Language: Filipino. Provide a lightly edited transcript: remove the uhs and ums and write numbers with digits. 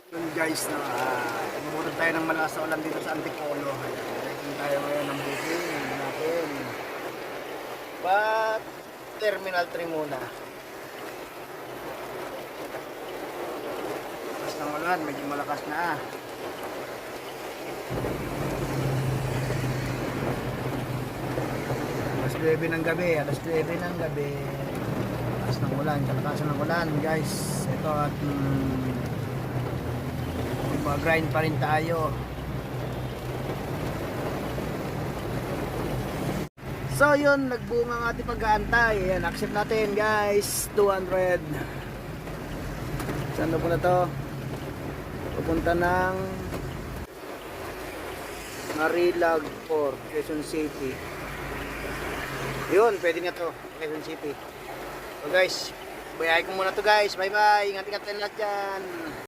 Yun guys, na umurog tayo ng malakas na ulan dito sa Antipolo. Ayan tayo ngayon ng booking natin. But Terminal 3 muna. Malakas ng ulan, medyo malakas na. Alas 9 ng gabi, alas 9 ng gabi. Malakas ng ulan, kalakasan ng ulan guys. Ito at mag-grind pa rin tayo. So yun, nagbunga ang ating pag-aantay. Ayan, accept natin guys. 200. Saan na po na to? Pupunta ng Marilag 4, Quezon City. Yun, pwede na to, Quezon City. So guys, bayahin ko muna to guys. Bye bye, ingat-ingat tayo lahat dyan.